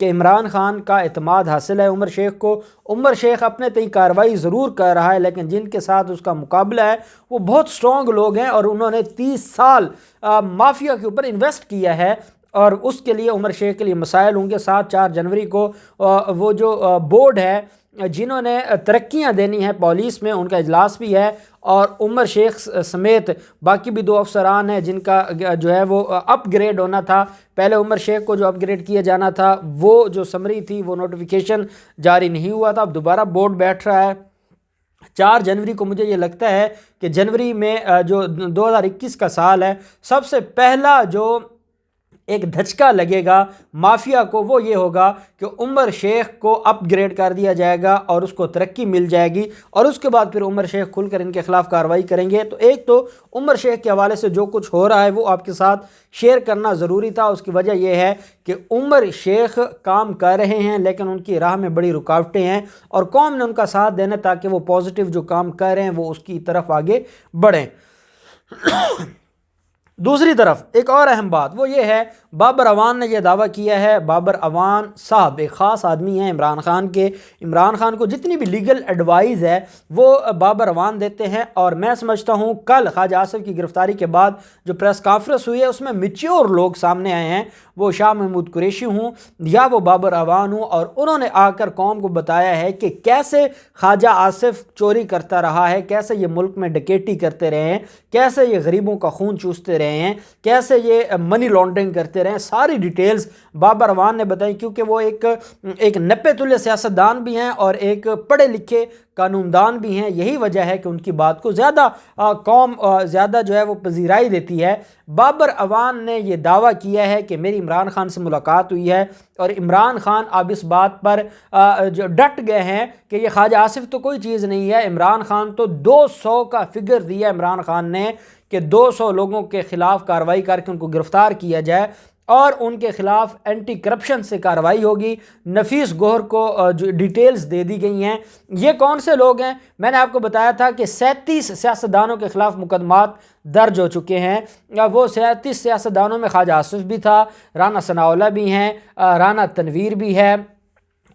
کہ عمران خان کا اعتماد حاصل ہے عمر شیخ کو. عمر شیخ اپنے تئیں کارروائی ضرور کر رہا ہے لیکن جن کے ساتھ اس کا مقابلہ ہے وہ بہت سٹرونگ لوگ ہیں اور انہوں نے 30 سال مافیا کے اوپر انویسٹ کیا ہے اور اس کے لیے عمر شیخ کے لیے مسائل ہوں گے. 4 جنوری کو وہ جو بورڈ ہے جنہوں نے ترقیاں دینی ہیں پولیس میں ان کا اجلاس بھی ہے اور عمر شیخ سمیت باقی بھی 2 افسران ہیں جن کا جو ہے وہ اپ گریڈ ہونا تھا. پہلے عمر شیخ کو جو اپ گریڈ کیا جانا تھا وہ جو سمری تھی وہ نوٹیفیکیشن جاری نہیں ہوا تھا. اب دوبارہ بورڈ بیٹھ رہا ہے 4 جنوری کو. مجھے یہ لگتا ہے کہ جنوری میں جو 2021 کا سال ہے سب سے پہلا جو ایک دھچکا لگے گا مافیا کو وہ یہ ہوگا کہ عمر شیخ کو اپ گریڈ کر دیا جائے گا اور اس کو ترقی مل جائے گی اور اس کے بعد پھر عمر شیخ کھل کر ان کے خلاف کارروائی کریں گے. تو ایک تو عمر شیخ کے حوالے سے جو کچھ ہو رہا ہے وہ آپ کے ساتھ شیئر کرنا ضروری تھا. اس کی وجہ یہ ہے کہ عمر شیخ کام کر رہے ہیں لیکن ان کی راہ میں بڑی رکاوٹیں ہیں اور قوم نے ان کا ساتھ دینا تاکہ وہ پازیٹیو جو کام کر رہے ہیں وہ اس کی طرف آگے بڑھیں. دوسری طرف ایک اور اہم بات وہ یہ ہے بابر اعوان نے یہ دعویٰ کیا ہے. بابر اعوان صاحب ایک خاص آدمی ہیں عمران خان کے. عمران خان کو جتنی بھی لیگل ایڈوائز ہے وہ بابر اعوان دیتے ہیں اور میں سمجھتا ہوں کل خواجہ آصف کی گرفتاری کے بعد جو پریس کانفرنس ہوئی ہے اس میں میچور لوگ سامنے آئے ہیں, وہ شاہ محمود قریشی ہوں یا وہ بابر اعوان ہوں, اور انہوں نے آ کر قوم کو بتایا ہے کہ کیسے خواجہ آصف چوری کرتا رہا ہے, کیسے یہ ملک میں ڈکیٹی کرتے رہے ہیں, کیسے یہ غریبوں کا خون چوستے رہے ہیں, کیسے یہ منی لانڈرنگ کرتے رہے ہیں. ساری ڈیٹیلز بابر اعوان نے بتائی کیونکہ وہ ایک نپے تلے سیاستدان بھی ہیں اور ایک پڑھے لکھے قانوندان بھی ہیں. یہی وجہ ہے کہ ان کی بات کو زیادہ قوم زیادہ جو ہے وہ پذیرائی دیتی ہے. بابر اعوان نے یہ دعویٰ کیا ہے کہ میری عمران خان سے ملاقات ہوئی ہے اور عمران خان اب اس بات پر جو ڈٹ گئے ہیں کہ یہ خواجہ آصف تو کوئی چیز نہیں ہے. عمران خان تو 200 کا فگر دیا عمران خان نے کہ 200 لوگوں کے خلاف کارروائی کر کے ان کو گرفتار کیا جائے اور ان کے خلاف اینٹی کرپشن سے کارروائی ہوگی. نفیس گوہر کو جو ڈیٹیلز دے دی گئی ہیں. یہ کون سے لوگ ہیں؟ میں نے آپ کو بتایا تھا کہ 37 سیاستدانوں کے خلاف مقدمات درج ہو چکے ہیں. وہ 37 سیاستدانوں میں خواجہ آصف بھی تھا, رانا ثناء اللہ بھی ہیں, رانا تنویر بھی ہے,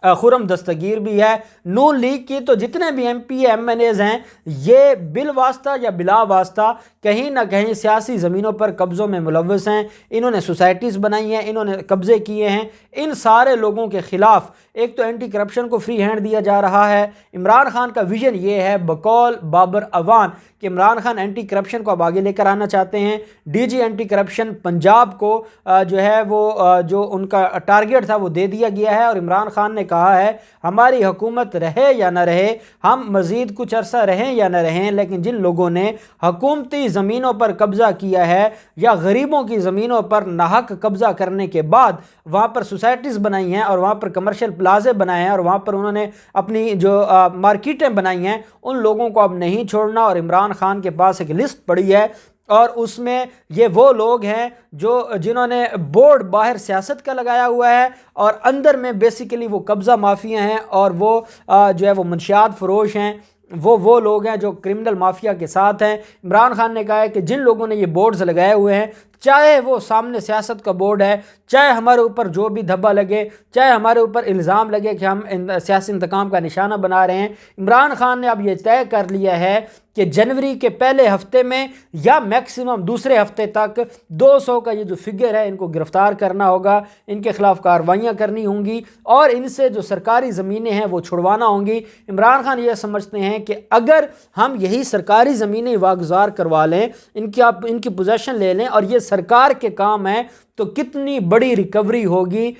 خرم دستگیر بھی ہے. نون لیگ کی تو جتنے بھی M P M N As ہیں یہ بالواسطہ یا بلا واسطہ کہیں نہ کہیں سیاسی زمینوں پر قبضوں میں ملوث ہیں. انہوں نے سوسائٹیز بنائی ہیں, انہوں نے قبضے کیے ہیں. ان سارے لوگوں کے خلاف ایک تو اینٹی کرپشن کو فری ہینڈ دیا جا رہا ہے. عمران خان کا ویژن یہ ہے بقول بابر اعوان کہ عمران خان اینٹی کرپشن کو اب آگے لے کر آنا چاہتے ہیں. D G anti corruption Punjab کو جو ہے وہ جو ان کا ٹارگیٹ تھا وہ دے دیا گیا ہے اور عمران خان نے کہا ہے ہماری حکومت رہے یا نہ رہے, ہم مزید کچھ عرصہ رہیں یا نہ رہیں, لیکن جن لوگوں نے حکومتی زمینوں پر قبضہ کیا ہے یا غریبوں کی زمینوں پر ناحق قبضہ کرنے کے بعد وہاں پر سوسائٹیز بنائی ہیں اور وہاں پر کمرشل پلازے بنائے ہیں اور وہاں پر انہوں نے اپنی جو مارکیٹیں بنائی ہیں, ان لوگوں کو اب نہیں چھوڑنا. اور عمران خان کے پاس ایک لسٹ پڑی ہے اور اس میں یہ وہ لوگ ہیں جنہوں نے بورڈ باہر سیاست کا لگایا ہوا ہے اور اندر میں بیسیکلی وہ قبضہ مافیا ہیں اور وہ جو ہے وہ منشیات فروش ہیں. وہ لوگ ہیں جو کرمنل مافیا کے ساتھ ہیں. عمران خان نے کہا ہے کہ جن لوگوں نے یہ بورڈز لگائے ہوئے ہیں, چاہے وہ سامنے سیاست کا بورڈ ہے, چاہے ہمارے اوپر جو بھی دھبا لگے, چاہے ہمارے اوپر الزام لگے کہ ہم سیاسی انتقام کا نشانہ بنا رہے ہیں, عمران خان نے اب یہ طے کر لیا ہے کہ جنوری کے پہلے ہفتے میں یا میکسیمم دوسرے ہفتے تک 200 کا یہ جو فگر ہے ان کو گرفتار کرنا ہوگا, ان کے خلاف کارروائیاں کرنی ہوں گی اور ان سے جو سرکاری زمینیں ہیں وہ چھڑوانا ہوں گی. عمران خان یہ سمجھتے ہیں کہ اگر ہم یہی سرکاری زمینیں واگزار کروا لیں, ان کی پوزیشن لے لیں اور یہ سرکار کے کام ہیں, تو کتنی بڑی ریکوری ہوگی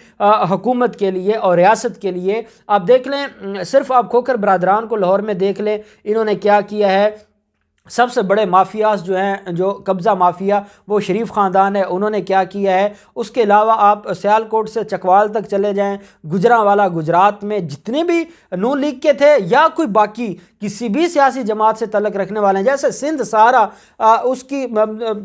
حکومت کے لیے اور ریاست کے لیے. آپ دیکھ لیں, صرف آپ کھوکھر برادران کو لاہور میں دیکھ لیں, انہوں نے کیا کیا ہے. سب سے بڑے مافیاز جو ہیں جو قبضہ مافیا وہ شریف خاندان ہے, انہوں نے کیا کیا ہے. اس کے علاوہ آپ سیالکوٹ سے چکوال تک چلے جائیں, گجرانوالا گجرات میں جتنے بھی نون لیگ کے تھے یا کوئی باقی کسی بھی سیاسی جماعت سے تعلق رکھنے والے ہیں, جیسے سندھ سارا اس کی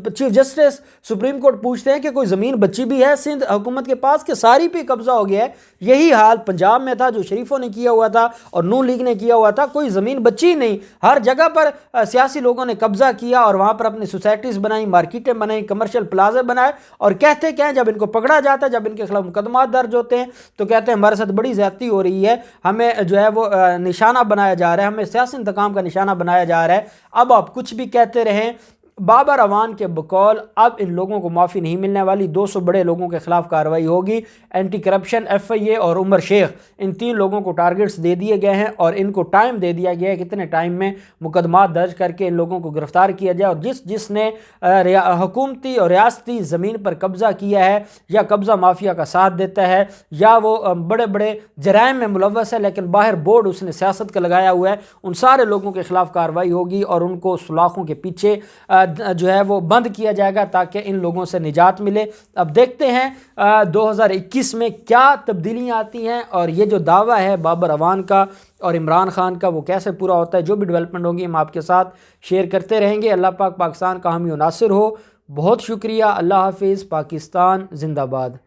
چیف جسٹس سپریم کورٹ پوچھتے ہیں کہ کوئی زمین بچی بھی ہے سندھ حکومت کے پاس کہ ساری پہ قبضہ ہو گیا ہے. یہی حال پنجاب میں تھا جو شریفوں نے کیا ہوا تھا اور نون لیگ نے کیا ہوا تھا, کوئی زمین بچی نہیں, ہر جگہ پر سیاسی لوگوں نے قبضہ کیا اور وہاں پر اپنی سوسائٹیز بنائیں، مارکیٹیں بنائیں، کمرشل پلازے بنائے، اور کہتے کیا ہیں جب ان کو پکڑا جاتا ہے، جب ان کے خلاف مقدمات درج ہوتے ہیں تو کہتے ہیں ہمارے ساتھ بڑی زیادتی ہو رہی ہے، ہمیں جو ہے وہ نشانہ بنایا جا رہا ہے، ہمیں سیاسی انتقام کا نشانہ بنایا جا رہا ہے۔ اب آپ کچھ بھی کہتے رہیں، بابر اعوان کے بقول اب ان لوگوں کو معافی نہیں ملنے والی، 200 بڑے لوگوں کے خلاف کارروائی ہوگی۔ اینٹی کرپشن، ایف آئی اے اور عمر شیخ، ان 3 لوگوں کو ٹارگٹس دے دیے گئے ہیں اور ان کو ٹائم دے دیا گیا ہے کتنے ٹائم میں مقدمات درج کر کے ان لوگوں کو گرفتار کیا جائے، اور جس نے حکومتی اور ریاستی زمین پر قبضہ کیا ہے یا قبضہ مافیا کا ساتھ دیتا ہے یا وہ بڑے بڑے جرائم میں ملوث ہے لیکن باہر بورڈ اس نے سیاست کا لگایا ہوا ہے، ان سارے لوگوں کے خلاف کارروائی ہوگی اور ان کو سلاخوں کے پیچھے جو ہے وہ بند کیا جائے گا تاکہ ان لوگوں سے نجات ملے۔ اب دیکھتے ہیں 2021 میں کیا تبدیلیاں آتی ہیں اور یہ جو دعویٰ ہے بابر اعوان کا اور عمران خان کا وہ کیسے پورا ہوتا ہے۔ جو بھی ڈیولپمنٹ ہوگی ہم آپ کے ساتھ شیئر کرتے رہیں گے۔ اللہ پاک پاکستان کا حامی و ناصر ہو۔ بہت شکریہ۔ اللہ حافظ۔ پاکستان زندہ باد۔